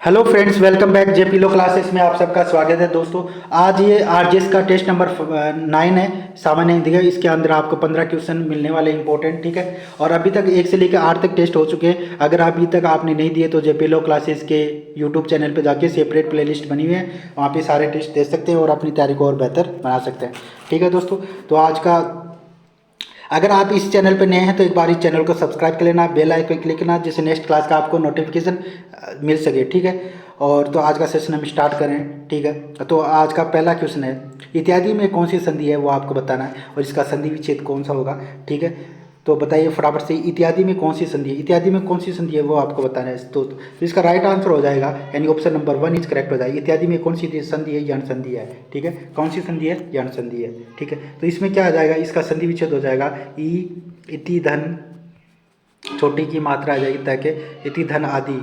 Hello friends, welcome back JP लो classes में आप सबका स्वागत है दोस्तों। आज ये आरजेएस का टेस्ट नंबर 9 है, सामान्य हिंदी का। इसके अंदर आपको 15 क्वेश्चन मिलने वाले इंपॉर्टेंट, ठीक है। और अभी तक 1 से लेकर 8 तक टेस्ट हो चुके हैं। अगर अभी तक आपने नहीं दिए तो जेपी लो क्लासेस के यूट्यूब चैनल पर जाके सेपरेट प्लेलिस्ट बनी हुई है, वहाँ पे सारे टेस्ट दे सकते हैं और अपनी तैयारी को और बेहतर बना सकते हैं, ठीक है दोस्तों। तो आज का, अगर आप इस चैनल पर नए हैं तो एक बार इस चैनल को सब्सक्राइब कर लेना, बेल आइकन क्लिक करना, जिससे नेक्स्ट क्लास का आपको नोटिफिकेशन मिल सके, ठीक है। और तो आज का सेशन हम स्टार्ट करें, ठीक है। तो आज का पहला क्वेश्चन है, इत्यादि में कौन सी संधि है वो आपको बताना है और इसका संधि विच्छेद कौन सा होगा, ठीक है। तो बताइए फटाफट से, इत्यादि में कौन सी संधि है, इत्यादि में कौन सी संधि है वो आपको बताना है। तो इसका राइट आंसर हो जाएगा, यानी ऑप्शन नंबर 1 इज करेक्ट हो जाएगा। इत्यादि में कौन सी संधि है, यण संधि है, ठीक है। कौन सी संधि है, यण संधि है, ठीक है। तो इसमें क्या आ जाएगा, इसका संधि विच्छेद हो जाएगा इति धन, छोटी की मात्रा आ जाएगी ताकि इति धन आदि,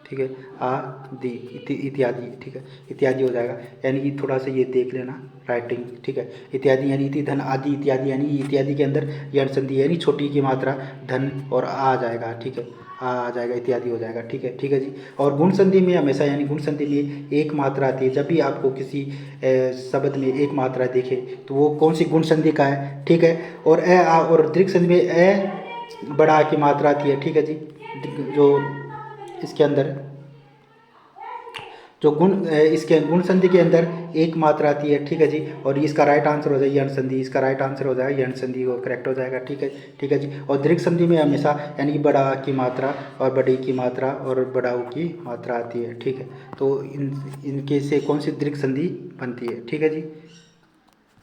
ठीक है, आदि इत्यादि, ठीक है, इत्यादि हो जाएगा। यानी कि थोड़ा सा ये देख लेना राइटिंग, ठीक है। इत्यादि यानी इति धन आदि इत्यादि, यानी इत्यादि के अंदर यण संधि यानी छोटी की मात्रा धन और आ जाएगा, ठीक है, आ जाएगा, इत्यादि हो जाएगा, ठीक है, ठीक है जी। और गुण संधि में हमेशा, यानी गुण संधि में एक मात्रा आती है। जब भी आपको किसी शब्द में एक मात्रा दिखे तो वो कौन सी गुण संधि का है, ठीक है। और और दीर्घ संधि में बड़ा की मात्रा आती है, ठीक है जी। जो इसके अंदर जो इसके गुण संधि के अंदर एक मात्रा आती है, ठीक है जी। और इसका राइट आंसर हो जाएगा यण संधि, इसका राइट आंसर हो जाएगा यण संधि, वो करेक्ट हो जाएगा, ठीक है, ठीक है जी। और दीर्घ संधि में हमेशा यानी कि बड़ा आ की मात्रा और बड़ी की मात्रा और बड़ा ऊ की मात्रा आती है, ठीक है। तो इनके से कौन सी दीर्घ संधि बनती है, ठीक है जी,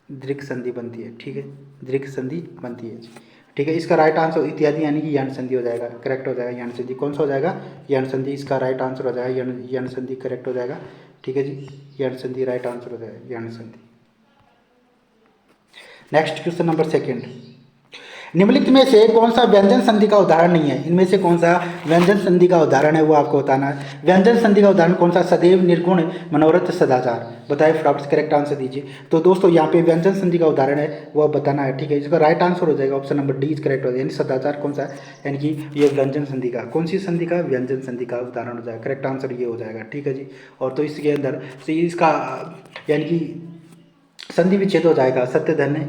दीर्घ संधि बनती है, ठीक है, दीर्घ संधि बनती है जी, ठीक है। इसका राइट आंसर इत्यादि यानी कि यण संधि हो जाएगा, करेक्ट हो जाएगा। यण संधि कौन सा हो जाएगा, यण संधि, इसका राइट आंसर हो जाएगा यण संधि, करेक्ट हो जाएगा, ठीक है जी। यण संधि राइट आंसर हो जाएगा, यण संधि। नेक्स्ट क्वेश्चन नंबर सेकंड, निम्नलिखित में से कौन सा व्यंजन संधि का उदाहरण नहीं है। इनमें से कौन सा व्यंजन संधि का उदाहरण है वो आपको बताना है। व्यंजन संधि का उदाहरण कौन सा, सदैव, निर्गुण, मनोरथ, सदाचार। बताइए फटाफट से करेक्ट आंसर दीजिए। तो दोस्तों यहाँ पे व्यंजन संधि का उदाहरण है वो बताना है, ठीक है। इसका राइट आंसर हो जाएगा option number D is correct हो जाएगा, यानी सदाचार कौन सा है, यानी कि ये व्यंजन संधि का, कौन सी संधि का, व्यंजन संधि का उदाहरण हो जाएगा, करेक्ट आंसर ये हो जाएगा, ठीक है जी। और तो इसके अंदर से इसका यानी कि संधि विच्छेद हो जाएगा, सत्य धन्य,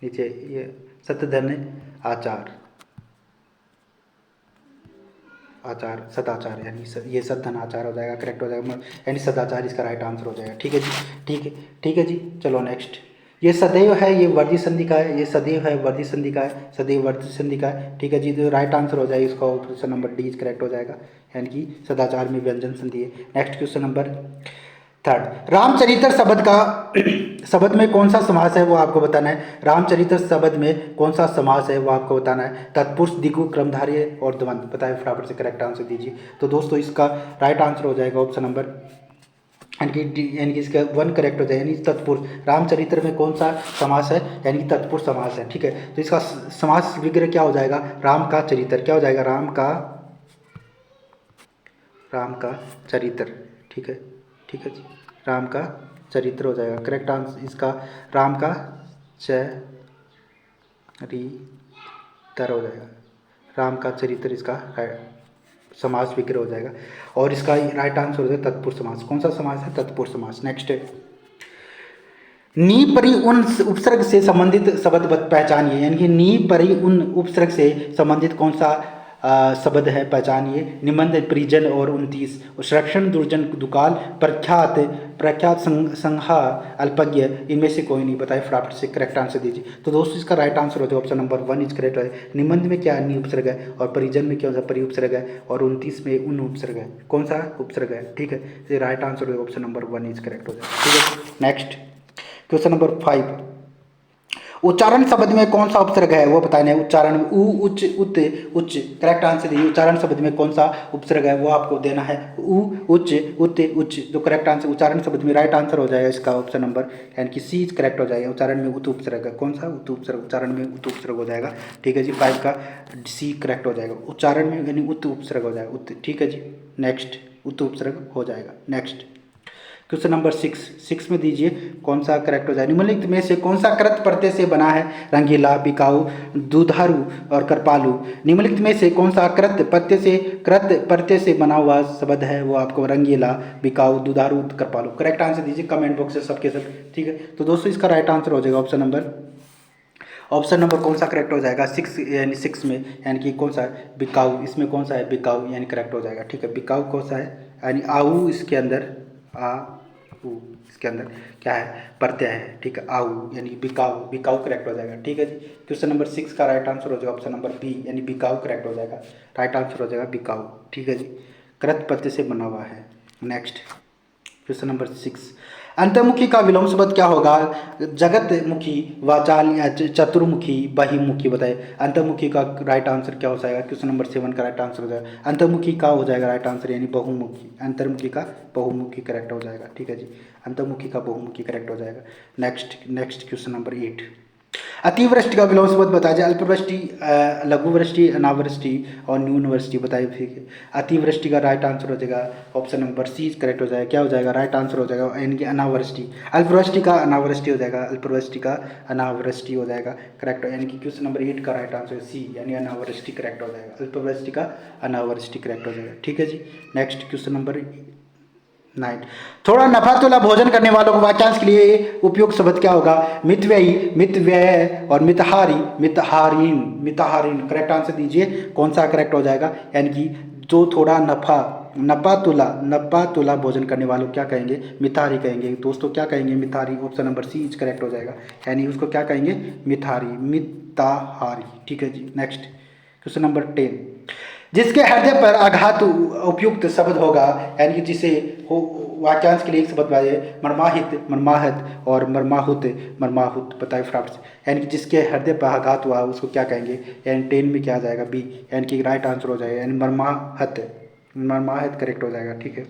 नीचे ये सत्य धन्य आचार, आचार सदाचार, यानी ये सद्धन आचार हो जाएगा, करेक्ट हो जाएगा, यानी सदाचार इसका राइट आंसर हो जाएगा, ठीक है जी, ठीक है, ठीक है जी। चलो नेक्स्ट, ये सदैव है, ये वर्धी संधि का है, ये सदैव है वर्धी संधि का है, सदैव वर्धी संधि का है, ठीक है जी। तो राइट आंसर हो जाएगा इसका ऑप्शन नंबर डी करेक्ट हो जाएगा, यानी कि सदाचार में व्यंजन संधि है। नेक्स्ट क्वेश्चन नंबर थर्ड, रामचरित्र शब्द का शब्द में कौन सा समास है वो आपको बताना है। रामचरित्र शब्द में कौन सा समास है वो आपको बताना है। तत्पुरुष, द्विगु, क्रमधारय और द्वंद्व। बताइए फटाफट से करेक्ट आंसर दीजिए। तो दोस्तों इसका राइट आंसर हो जाएगा ऑप्शन नंबर, यानी कि इसका 1 करेक्ट हो जाएगा, यानी तत्पुरुष। रामचरित्र में कौन सा समास है, यानी कि तत्पुरुष समास है, ठीक है। तो इसका समास विग्रह क्या हो जाएगा, राम का चरित्र, क्या हो जाएगा, राम का चरित्र, ठीक है, ठीक है जी। राम का चरित्र हो जाएगा, करेक्ट आंसर इसका राम का चरित्र हो जाएगा, राम का चरित्र इसका समास विग्रह हो जाएगा। और इसका राइट आंसर हो जाएगा तत्पुरुष समास। कौन सा समास है, तत्पुरुष समास। नेक्स्ट है, नी परी उन उपसर्ग से संबंधित शब्द पहचानिए, यानी कि नी परी उन उपसर्ग से संबंधित कौन सा शब्द है, पहचानिए। निबंध, परिजन और 29, संरक्षण, दुर्जन, दुकाल, प्रख्यात, प्रख्यात, संहा, अल्पज्ञ, इनमें से कोई नहीं। बताइए फटाफट से करेक्ट आंसर दीजिए। तो दोस्तों इसका राइट आंसर होता है ऑप्शन नंबर 1 इज करेक्ट है। निबंध में क्या नी उपसर्ग है और परिजन में क्या परि उपसर्ग है और 29 में उन उपसर्ग है। कौन सा उपसर्ग है, ठीक है। तो right answer option number 1 is correct हो जाएगा, ठीक है। नेक्स्ट क्वेश्चन नंबर 5, उच्चारण शब्द में कौन सा उपसर्ग है वो बताना है। उच्चारण उ, उच्च, उत, उच्च, करेक्ट आंसर दीजिए। उच्चारण शब्द में कौन सा उपसर्ग है वो आपको देना है। उ, उच्च, उत, उच्च, जो करेक्ट आंसर उच्चारण शब्द में राइट आंसर हो जाएगा इसका ऑप्शन नंबर, यानी कि सी करेक्ट हो जाएगा। उच्चारण में उत उपसर्ग है, कौन सा, उत उपसर्ग, उच्चारण में उत उपसर्ग हो जाएगा, ठीक है जी। 5 का सी करेक्ट हो जाएगा, उच्चारण में यानी उत उपसर्ग हो जाएगा, उत, ठीक है जी। नेक्स्ट उत उपसर्ग हो जाएगा। नेक्स्ट क्वेश्चन नंबर 6 में दीजिए कौन सा करेक्ट हो जाए। निम्नलिखित में से कौन सा कृत प्रत्यय से बना है? रंगीला, बिकाऊ, दुधारू और कृपालु। निम्नलिखित में से कौन सा कृत प्रत्यय से बना हुआ शब्द है? वो आपको रंगीला, बिकाऊ, दुधारू, कृपालु। करेक्ट आंसर दीजिए कमेंट बॉक्स से सबके सब। ठीक है, तो दोस्तों इसका राइट आंसर हो जाएगा ऑप्शन नंबर कौन सा करेक्ट हो जाएगा? 6 में, यानी कि कौन सा है? बिकाऊ। इसमें कौन सा है? बिकाऊ, यानी करेक्ट हो जाएगा। ठीक है, बिकाऊ कौन सा है? यानी आऊ, इसके अंदर आ ऊ, इसके अंदर क्या है? प्रत्यय है। ठीक है, आऊ यानी बिकाऊ करेक्ट हो जाएगा। ठीक है जी, क्वेश्चन नंबर 6 का राइट आंसर हो जाएगा ऑप्शन नंबर बी, यानी बिकाऊ करेक्ट हो जाएगा। राइट आंसर हो जाएगा बिकाऊ। ठीक है जी, कृत प्रत्यय से बना हुआ है। नेक्स्ट क्वेश्चन नंबर 6, अंतर्मुखी का विलोम शब्द क्या होगा? जगतमुखी, वाचाल या चतुर्मुखी, बहिर्मुखी। बताइए अंतर्मुखी का राइट आंसर क्या हो जाएगा? क्वेश्चन नंबर 7 का राइट आंसर हो जाएगा अंतर्मुखी का हो जाएगा राइट आंसर, यानी बहुमुखी। अंतर्मुखी का बहुमुखी करेक्ट हो जाएगा। ठीक है जी, अंतर्मुखी का बहुमुखी करेक्ट हो जाएगा। नेक्स्ट क्वेश्चन नंबर 8, अतिवृष्टि का विलोम शब्द बताया जाए। अल्पवृष्टि, लघुवृष्टि, अनावृष्टि और न्यून वृष्टि। बताइए ठीक है, अतिवृष्टि का राइट आंसर हो जाएगा ऑप्शन नंबर सी करेक्ट हो जाएगा। क्या हो जाएगा? राइट आंसर हो जाएगा यानी कि अनावृष्टि। अल्पवृष्टि का अनावृष्टि हो जाएगा, अल्पवृष्टि का अनावृष्टि हो जाएगा करेक्ट, यानी कि क्वेश्चन नंबर 8 का राइट आंसर सी, यानी अनावृष्टि करेक्ट हो जाएगा। अल्पवृष्टि का अनावृष्टि करेक्ट हो जाएगा। ठीक है जी, नेक्स्ट क्वेश्चन नंबर 9, थोड़ा नफा तोला भोजन करने वालों को वाक्यांश के लिए उपयुक्त शब्द क्या होगा? मितव्ययी, मितव्यय और मितहारीन। करेक्ट आंसर दीजिए कौन सा करेक्ट हो जाएगा? यानी कि जो थोड़ा नफा तुला भोजन करने वालों को क्या कहेंगे? मिताहारी कहेंगे। दोस्तों क्या कहेंगे? मिताहारी। Option number C is correct हो जाएगा, यानी उसको क्या कहेंगे? मिताहारी। ठीक है जी, नेक्स्ट क्वेश्चन नंबर 10, जिसके हृदय पर आघात उपयुक्त शब्द होगा, यानी कि जिसे हो वाक्यांश के लिए एक शब्द बताइए। मर्माहत और मर्माहुत। बताइए फटाफट से, यानी कि जिसके हृदय पर आघात हुआ उसको क्या कहेंगे? यानी 10 में क्या आ जाएगा? बी, यानी कि राइट आंसर हो जाएगा, यानी मर्माहत करेक्ट हो जाएगा। ठीक है,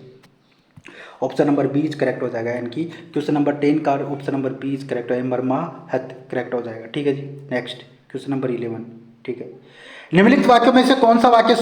ऑप्शन नंबर बी करेक्ट हो जाएगा, यानी कि क्वेश्चन नंबर 10 का ऑप्शन नंबर बी करेक्ट हो जाएगा, मर्माहत करेक्ट हो जाएगा। ठीक है जी, नेक्स्ट क्वेश्चन नंबर 11। ठीक है, निम्नलिखित वाक्यों में से कौन सा वाक्य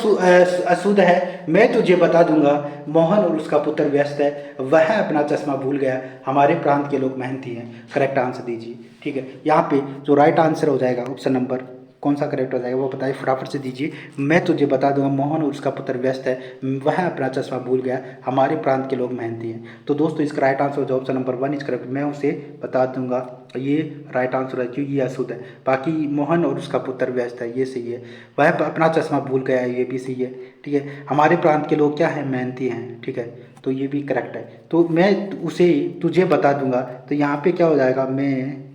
अशुद्ध है? मैं तुझे बता दूंगा, मोहन और उसका पुत्र व्यस्त है, वह अपना चश्मा भूल गया, हमारे प्रांत के लोग मेहनती हैं। करेक्ट आंसर दीजिए। ठीक है, यहाँ पे जो राइट आंसर हो जाएगा ऑप्शन नंबर कौन सा करेक्ट हो जाएगा वो बताइए फटाफट से दीजिए। मैं तुझे बता दूंगा, मोहन और उसका पुत्र व्यस्त है, वह अपना चश्मा भूल गया, हमारे प्रांत के लोग मेहनती हैं। तो दोस्तों इसका राइट आंसर हो जाए ऑप्शन नंबर 1 इज करेक्ट, मैं उसे बता दूंगा। ये राइट आंसर है क्योंकि ये अशुद्ध है। बाकी मोहन और उसका पुत्र व्यस्त है, ये सही है। वह अपना चश्मा भूल गया है, ये भी सही है। ठीक है, हमारे प्रांत के लोग क्या है? मेहनती हैं। ठीक है, तो ये भी करेक्ट है। तो मैं उसे तुझे बता दूंगा, तो यहाँ पे क्या हो जाएगा? मैं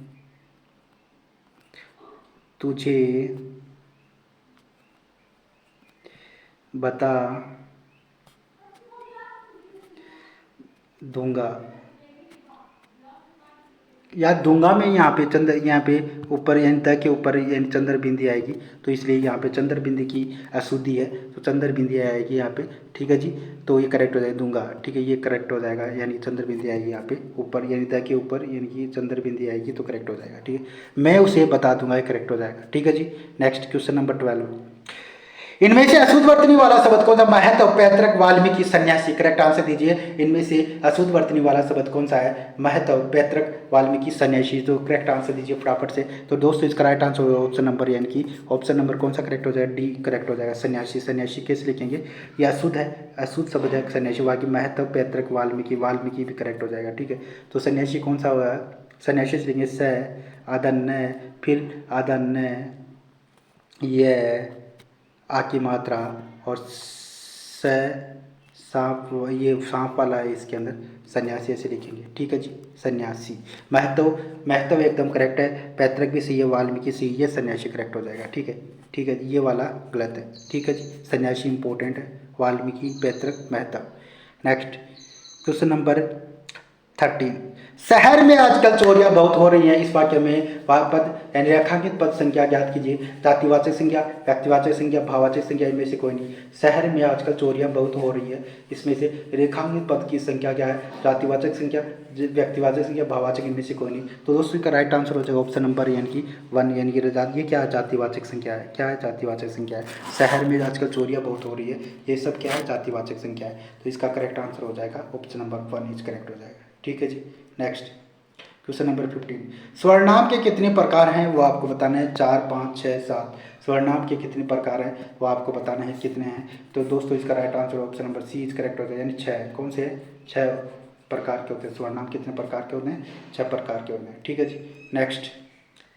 तुझे बता दूंगा, या दूंगा में यहाँ पे ऊपर यानी त के ऊपर यानी चंद्र बिंदी आएगी, तो इसलिए यहाँ पे चंद्र बिंदी की अशुद्धि है, तो चंद्र बिंदी आएगी यहाँ पे। ठीक है जी, तो ये करेक्ट हो जाएगा दूंगा। ठीक है, ये करेक्ट हो जाएगा, यानी चंद्र बिंदी आएगी यहाँ पे ऊपर, यानी त के ऊपर यानी कि चंद्र बिंदी आएगी, तो करेक्ट हो जाएगा। ठीक है, मैं उसे बता दूंगा, ये करेक्ट हो जाएगा। ठीक है जी, नेक्स्ट क्वेश्चन नंबर 12, इनमें से अशुद्ध वर्तनी वाला शब्द कौन सा? महत और पैतृक, वाल्मीकि, सन्यासी। करेक्ट आंसर दीजिए, इनमें से अशुद्ध वर्तनी वाला शब्द कौन सा है? महत और पैतृक, वाल्मीकि, सन्यासी। तो करेक्ट आंसर दीजिए फटाफट से। तो दोस्तों इसका राइट आंसर होगा ऑप्शन नंबर, यानी कि ऑप्शन नंबर कौन सा करेक्ट हो जाएगा? डी करेक्ट हो जाएगा, सन्यासी। सन्यासी कैसे लिखेंगे? ये अशुद्ध है, अशुद्ध शब्द है सन्यासी। बाकी महत, पैतृक, वाल्मीकि भी करेक्ट हो जाएगा। ठीक है, तो सन्यासी कौन सा होगा? सन्यासी से लेंगे स, आधा न, फिर आधा न, ये आ की मात्रा और सांप, ये सांप वाला है इसके अंदर, सन्यासी ऐसे लिखेंगे। ठीक है जी, सन्यासी। महत्व एकदम करेक्ट है, पैतृक भी सही है, वाल्मीकि सही है, सन्यासी करेक्ट हो जाएगा। ठीक है, ठीक है, ये वाला गलत है। ठीक है जी, सन्यासी इंपॉर्टेंट है, वाल्मीकि, पैतृक, महत्व। नेक्स्ट क्वेश्चन नंबर 13, शहर में आजकल चोरियां बहुत हो रही हैं। इस वाक्य में पद यानी रेखांकित पद संख्या ज्ञात कीजिए। जातिवाचक संख्या, व्यक्तिवाचक संख्या, भाववाचक संख्या, इनमें से कोई नहीं। शहर में आजकल चोरियां बहुत हो रही है, इसमें से रेखांकित पद की संख्या क्या है? जातिवाचक संख्या, व्यक्तिवाचक संख्या, भाववाचक, इनमें से कोई नहीं। तो दोस्तों का राइट आंसर हो जाएगा ऑप्शन नंबर यानी कि 1, यानी कि ये क्या है? जातिवाचक संख्या है। क्या है? जातिवाचक संख्या है। शहर में आजकल चोरियां बहुत हो रही है, ये सब क्या है? जातिवाचक संख्या है। तो इसका करेक्ट आंसर हो जाएगा ऑप्शन नंबर 1 इज करेक्ट हो जाएगा। ठीक है जी। नेक्स्ट क्वेश्चन नंबर 15, स्वर्णाम के कितने प्रकार हैं वो आपको बताना है। 4, 5, 6, 7 स्वर्णाम के कितने प्रकार हैं वो आपको बताना है कितने हैं। तो दोस्तों इसका right answer option number C is correct हो जाएगा, यानी 6। कौन से 6 प्रकार के होते हैं स्वर्णाम? कितने प्रकार के होते हैं? 6 प्रकार के होते हैं, ठीक है जी। Next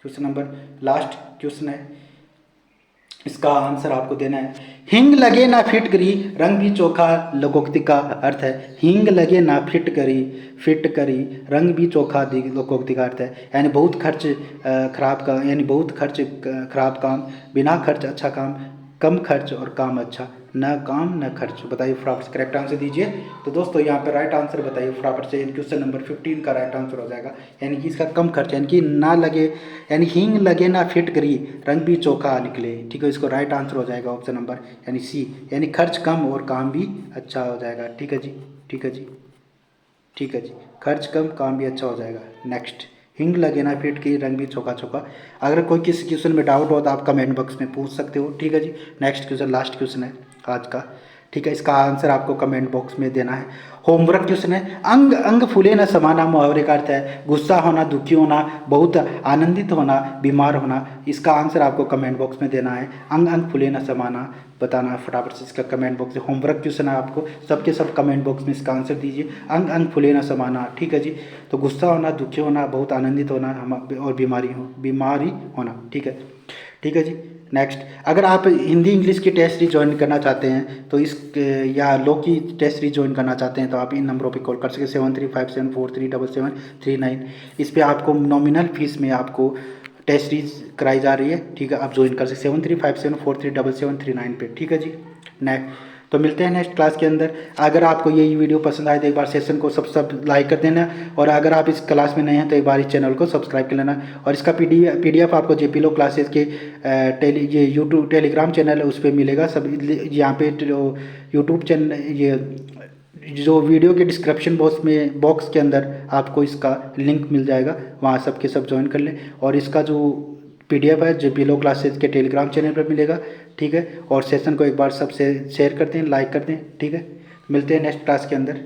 question number last question है, इसका आंसर आपको देना है। हिंग लगे ना फिट करी रंग भी चोखा लोकोक्ति का अर्थ है। हिंग लगे ना फिट करी रंग भी चोखा लोकोक्ति का अर्थ है, यानी बहुत खर्च खराब का, यानी बहुत खर्च खराब काम, बिना खर्च अच्छा काम, कम खर्च और काम अच्छा, न काम न खर्च। बताइए फटाफट से करेक्ट आंसर दीजिए। तो दोस्तों यहाँ पे राइट आंसर बताइए फटाफट से। क्वेश्चन नंबर 15 का राइट आंसर हो जाएगा, यानी कि इसका कम खर्च, यानी कि ना लगे, यानी हींग लगे ना फिट करी रंग भी चोखा निकले, ठीक है। इसको राइट आंसर हो जाएगा ऑप्शन नंबर यानी सी, यानी खर्च कम और काम भी अच्छा हो जाएगा, ठीक है जी, ठीक है जी, ठीक है जी। खर्च कम काम भी अच्छा हो जाएगा। नेक्स्ट, हिंग लगे ना फिट की रंग भी चोखा चोखा। अगर कोई किसी क्वेश्चन में डाउट हो तो आप कमेंट बॉक्स में पूछ सकते हो, ठीक है जी। नेक्स्ट क्वेश्चन लास्ट क्वेश्चन है आज का, ठीक है। इसका आंसर आपको कमेंट बॉक्स में देना है। होमवर्क क्वेश्चन है, अंग अंग फूले न समाना मुहावरे का अर्थ है गुस्सा होना, दुखी होना, बहुत आनंदित होना, बीमार होना। इसका आंसर आपको कमेंट बॉक्स में देना है। अंग अंग फूले न समाना बताना है फटाफट से इसका कमेंट बॉक्स में। होमवर्क क्वेश्चन है आपको, सबके सब कमेंट बॉक्स में इसका आंसर दीजिए। अंग अंग फूले न समाना, ठीक है जी। तो गुस्सा होना, दुखी होना, बहुत आनंदित होना और बीमारी होना, ठीक है, ठीक है जी। नेक्स्ट, अगर आप हिंदी इंग्लिश की टेस्ट सीरीज ज्वाइन करना चाहते हैं तो इस या लॉ की टेस्ट सीरीज ज्वाइन करना चाहते हैं तो आप इन नंबरों पे कॉल कर सकते हैं 7357437739। इस पे आपको नॉमिनल फीस में आपको टेस्ट सीरीज कराई जा रही है, ठीक है। आप ज्वाइन कर सकते 7357437739 पे, ठीक है जी। नेक्स्ट, तो मिलते हैं नेक्स्ट क्लास के अंदर। अगर आपको ये वीडियो पसंद आए तो एक बार सेशन को सब लाइक कर देना, और अगर आप इस क्लास में नए हैं तो एक बार इस चैनल को सब्सक्राइब कर लेना। और इसका पीडीएफ आपको जेपी लो क्लासेस के ये यूट्यूब टेलीग्राम चैनल है उस पर मिलेगा। सब यहाँ पे यूट्यूब चैनल, ये जो वीडियो के डिस्क्रिप्शन बॉक्स के अंदर आपको इसका लिंक मिल जाएगा, वहाँ सबके सब ज्वाइन कर लें। और इसका जो पीडीएफ है जेपी लो क्लासेस के टेलीग्राम चैनल पर मिलेगा, ठीक है। और सेशन को एक बार सबसे शेयर कर दें, लाइक कर दें, ठीक है। मिलते हैं नेक्स्ट क्लास के अंदर।